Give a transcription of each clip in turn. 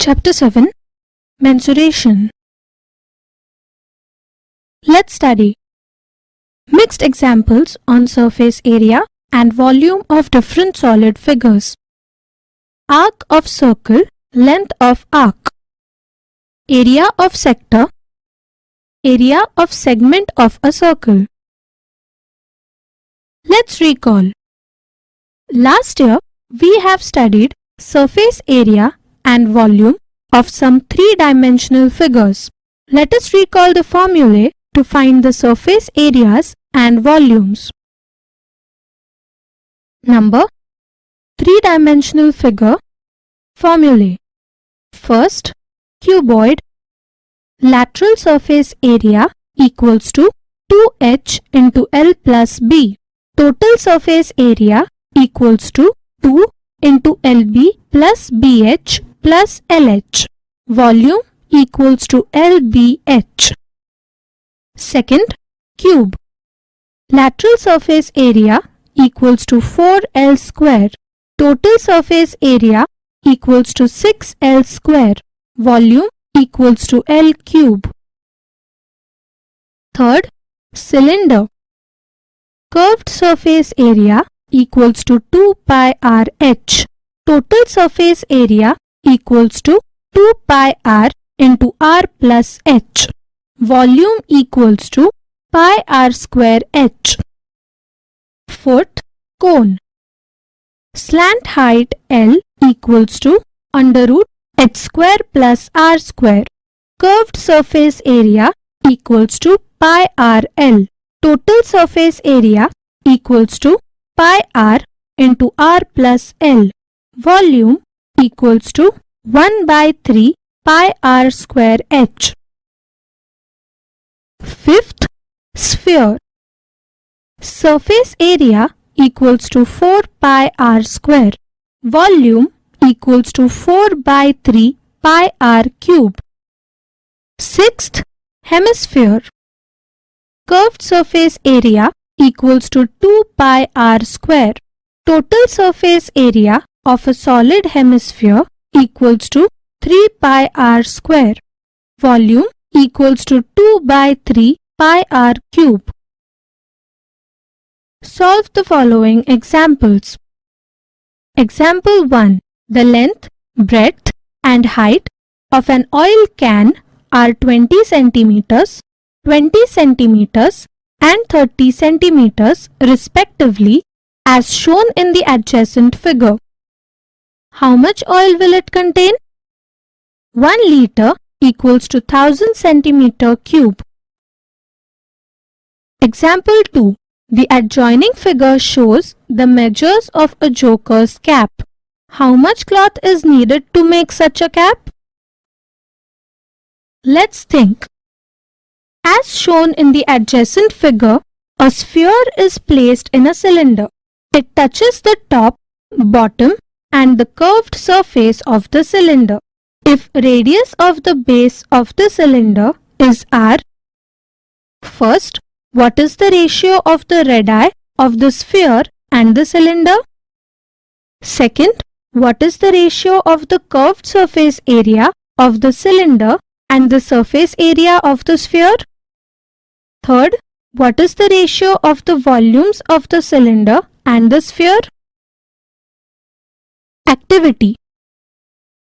Chapter 7 Mensuration. Let's study mixed examples on surface area and volume of different solid figures. Arc of circle, length of arc, area of sector, area of segment of a circle. Let's recall. Last year, we have studied surface area and volume of some three-dimensional figures. Let us recall the formulae to find the surface areas and volumes. Number, three-dimensional figure, formulae. First, cuboid, lateral surface area equals to 2h into L plus B. Total surface area equals to 2 into LB plus BH plus LH. Volume equals to LBH. Second, cube. Lateral surface area equals to 4L square. Total surface area equals to 6L square. Volume equals to L cube. Third, cylinder. Curved surface area equals to 2 pi r h. Total surface area equals to 2 pi r into r plus h. Volume equals to pi r square h. Fourth, cone. Slant height L equals to under root h square plus r square. Curved surface area equals to pi r L. Total surface area equals to pi r into r plus L. Volume equals to 1 by 3 pi r square h. Fifth, sphere. Surface area equals to 4 pi r square. Volume equals to 4 by 3 pi r cube. Sixth, hemisphere. Curved surface area equals to 2 pi r square. Total surface area of a solid hemisphere equals to 3 pi r square. Volume equals to 2 by 3 pi r cube. Solve the following examples. Example 1. The length, breadth and height of an oil can are 20 centimeters, 20 centimeters and 30 centimeters respectively as shown in the adjacent figure. How much oil will it contain? 1 liter equals to 1000 centimeter cube. Example 2. The adjoining figure shows the measures of a joker's cap. How much cloth is needed to make such a cap? Let's think. As shown in the adjacent figure, a sphere is placed in a cylinder. It touches the top, bottom and the curved surface of the cylinder. If radius of the base of the cylinder is r, first, what is the ratio of the radii of the sphere and the cylinder? Second, what is the ratio of the curved surface area of the cylinder and the surface area of the sphere? Third, what is the ratio of the volumes of the cylinder and the sphere? Activity.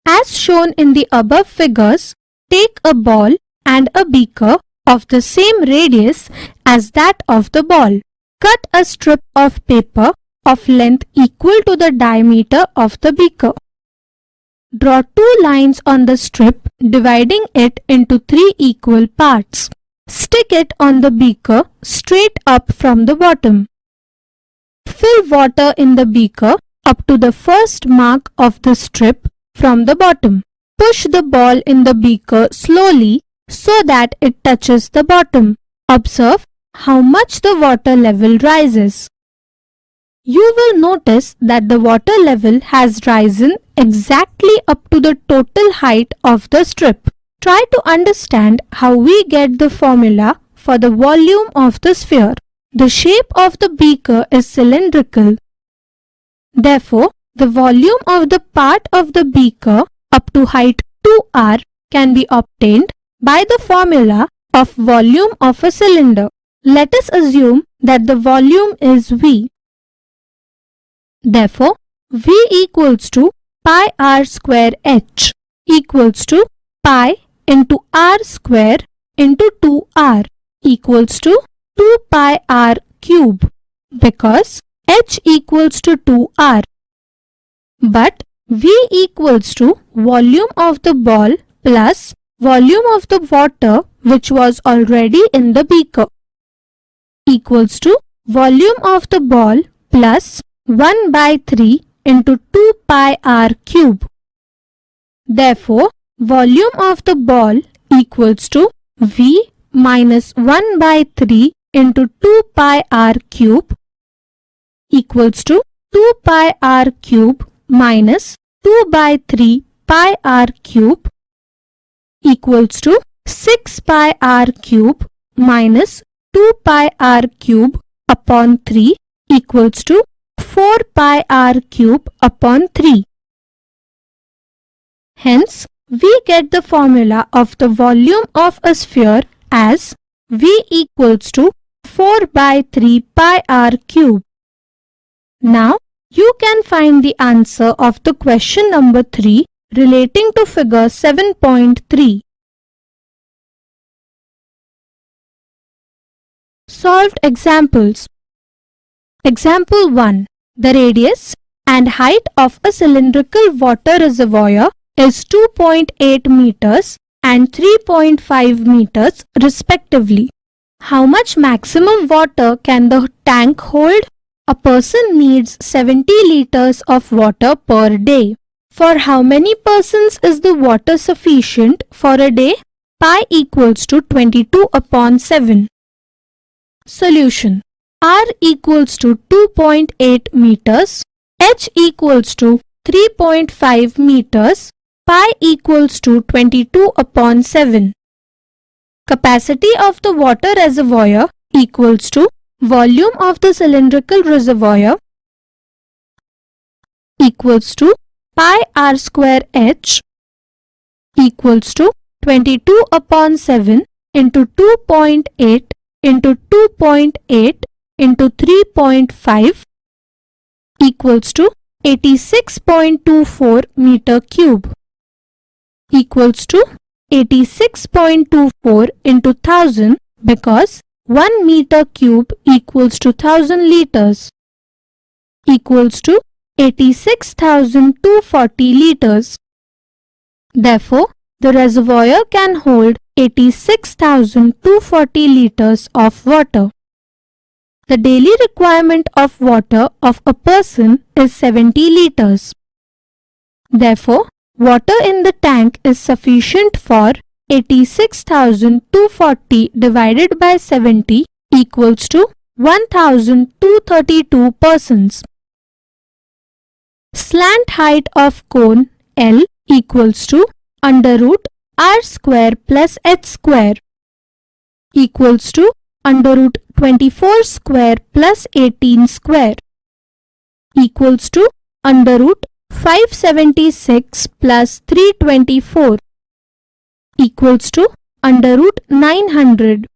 As shown in the above figures, take a ball and a beaker of the same radius as that of the ball. Cut a strip of paper of length equal to the diameter of the beaker. Draw 2 lines on the strip dividing it into 3 equal parts. Stick it on the beaker straight up from the bottom. Fill water in the beaker up to the first mark of the strip from the bottom. Push the ball in the beaker slowly so that it touches the bottom. Observe how much the water level rises. You will notice that the water level has risen exactly up to the total height of the strip. Try to understand how we get the formula for the volume of the sphere. The shape of the beaker is cylindrical. Therefore, the volume of the part of the beaker up to height 2r can be obtained by the formula of volume of a cylinder. Let us assume that the volume is V. Therefore, V equals to pi r square h equals to pi into r square into 2r equals to 2 pi r cube, because h equals to 2r. But V equals to volume of the ball plus volume of the water which was already in the beaker equals to volume of the ball plus 1 by 3 into 2 pi r cube. Therefore, volume of the ball equals to V minus 1 by 3 into 2 pi r cube equals to 2 pi r cube minus 2 by 3 pi r cube equals to 6 pi r cube minus 2 pi r cube upon 3 equals to 4 pi r cube upon 3. Hence, we get the formula of the volume of a sphere as V equals to 4 by 3 pi r cube. Now, you can find the answer of the question number 3 relating to figure 7.3. Solved examples. Example 1. The radius and height of a cylindrical water reservoir is 2.8 meters and 3.5 meters respectively. How much maximum water can the tank hold? A person needs 70 liters of water per day. For how many persons is the water sufficient for a day? Pi equals to 22 upon 7. Solution. R equals to 2.8 meters, H equals to 3.5 meters, pi equals to 22 upon 7. Capacity of the water reservoir equals to volume of the cylindrical reservoir equals to pi r square h equals to 22 upon 7 into 2.8 into 2.8 into 3.5 equals to 86.24 meter cube equals to 86.24 into 1000, because 1 meter cube equals to 1000 liters equals to 86,240 liters. Therefore, the reservoir can hold 86,240 liters of water. The daily requirement of water of a person is 70 liters. Therefore, water in the tank is sufficient for 86,240 divided by 70 equals to 1,232 persons. Slant height of cone L equals to under root r square plus h square equals to under root 24 square plus 18 square equals to under root 576 plus 324 equals to under root 900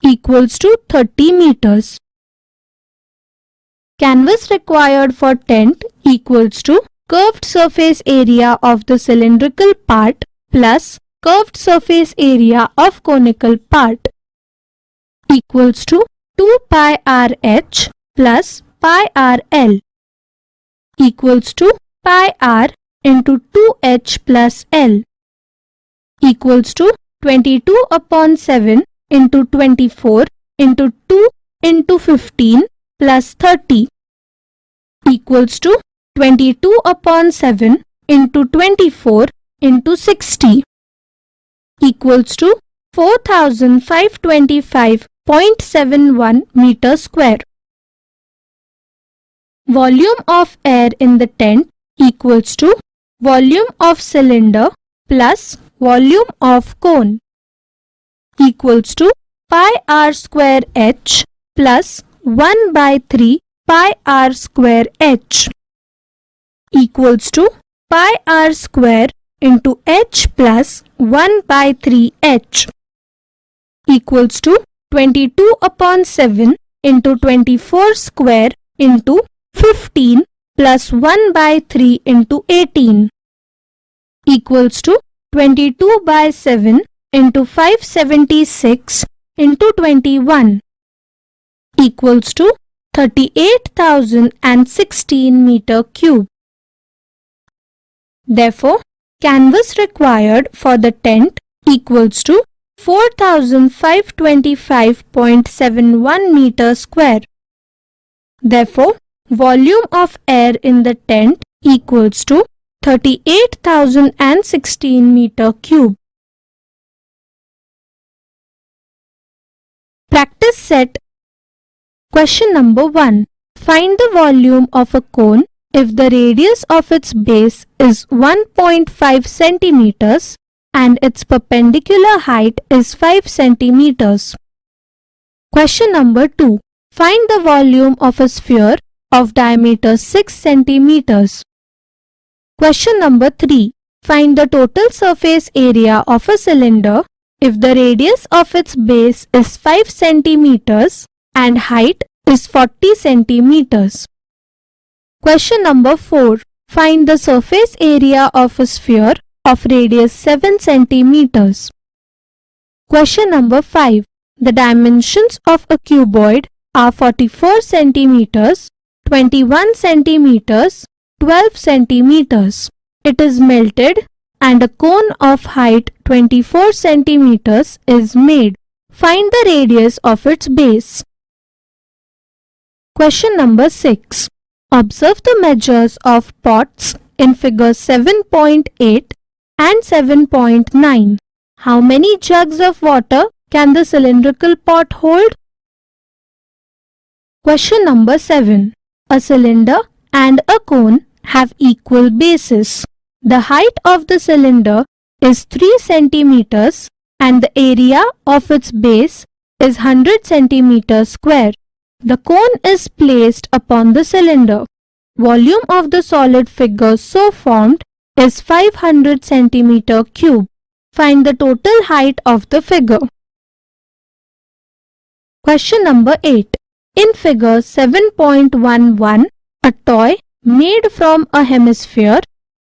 equals to 30 meters. Canvas required for tent equals to curved surface area of the cylindrical part plus curved surface area of conical part equals to 2 pi rh plus pi rl equals to pi r into 2h plus l equals to 22 upon 7 into 24 into 2 into 15 plus 30 equals to 22 upon 7 into 24 into 60 equals to 4,525.71 meter square. Volume of air in the tent equals to volume of cylinder plus volume of cone equals to pi r square h plus 1 by 3 pi r square h equals to pi r square into h plus 1 by 3h equals to 22 upon 7 into 24 square into 15 plus 1 by 3 into 18 equals to 22 by 7 into 576 into 21 equals to 38,016 meter cube. Therefore, canvas required for the tent equals to 4,525.71 meter square. Therefore, volume of air in the tent equals to 38,016 meter cube. Practice set. Question number 1. Find the volume of a cone if the radius of its base is 1.5 centimeters and its perpendicular height is 5 centimeters. Question number 2. Find the volume of a sphere of diameter 6 centimeters. Question number 3. Find the total surface area of a cylinder if the radius of its base is 5 centimeters and height is 40 centimeters. Question number 4. Find the surface area of a sphere of radius 7 centimeters. Question number 5. The dimensions of a cuboid are 44 centimeters, 21 centimeters, 12 centimeters. It is melted and a cone of height 24 centimeters is made. Find the radius of its base. Question number 6. Observe the measures of pots in figure 7.8 and 7.9. How many jugs of water can the cylindrical pot hold? Question number 7. A cylinder and a cone have equal bases. The height of the cylinder is 3 centimeters and the area of its base is 100 centimeters square. The cone is placed upon the cylinder. Volume of the solid figure so formed is 500 centimeter cube. Find the total height of the figure. Question number 8. In figure 7.11, a toy made from a hemisphere,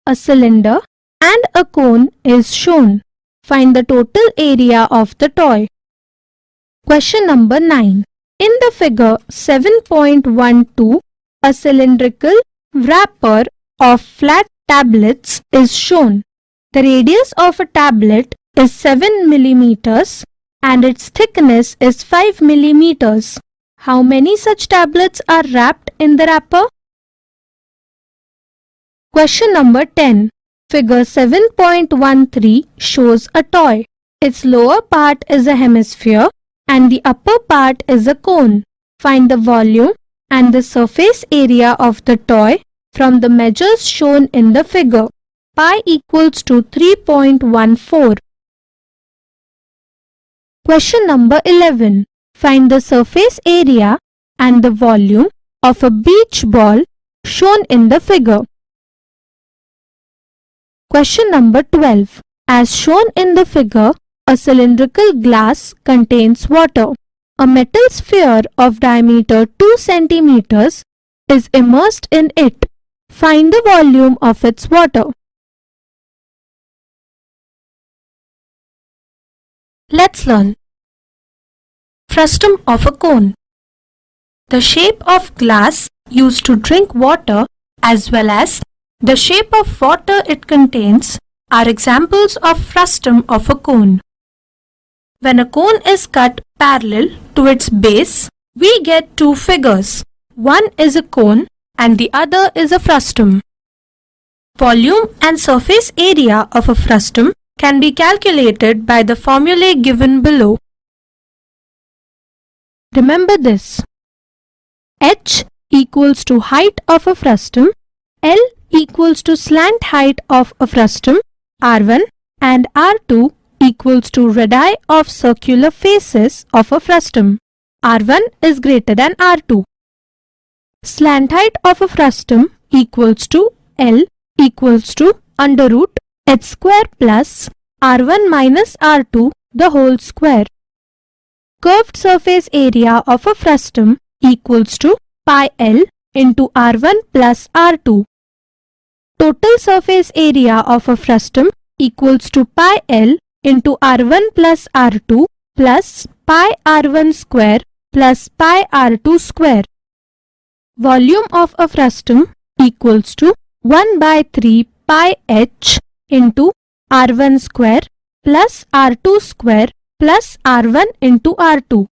a cylinder and a cone is shown. Find the total area of the toy. Question number 9. In the figure 7.12, a cylindrical wrapper of flat tablets is shown. The radius of a tablet is 7 millimeters and its thickness is 5 millimeters. How many such tablets are wrapped in the wrapper? Question number 10. Figure 7.13 shows a toy. Its lower part is a hemisphere and the upper part is a cone. Find the volume and the surface area of the toy from the measures shown in the figure. Pi equals to 3.14. Question number 11. Find the surface area and the volume of a beach ball shown in the figure. Question number 12. As shown in the figure, a cylindrical glass contains water. A metal sphere of diameter 2 centimeters is immersed in it. Find the volume of its water. Let's learn. Frustum of a cone. The shape of glass used to drink water as well as the shape of water it contains are examples of frustum of a cone. When a cone is cut parallel to its base, we get two figures. One is a cone and the other is a frustum. Volume and surface area of a frustum can be calculated by the formulae given below. Remember this. H equals to height of a frustum, L equals to slant height of a frustum, R1 and R2 equals to radii of circular faces of a frustum. R1 is greater than R2. Slant height of a frustum equals to L equals to under root h square plus r1 minus r2 the whole square. Curved surface area of a frustum equals to pi L into r1 plus r2. Total surface area of a frustum equals to pi L into r1 plus r2 plus pi r1 square plus pi r2 square. Volume of a frustum equals to 1 by 3 pi h into r1 square plus r2 square plus r1 into r2.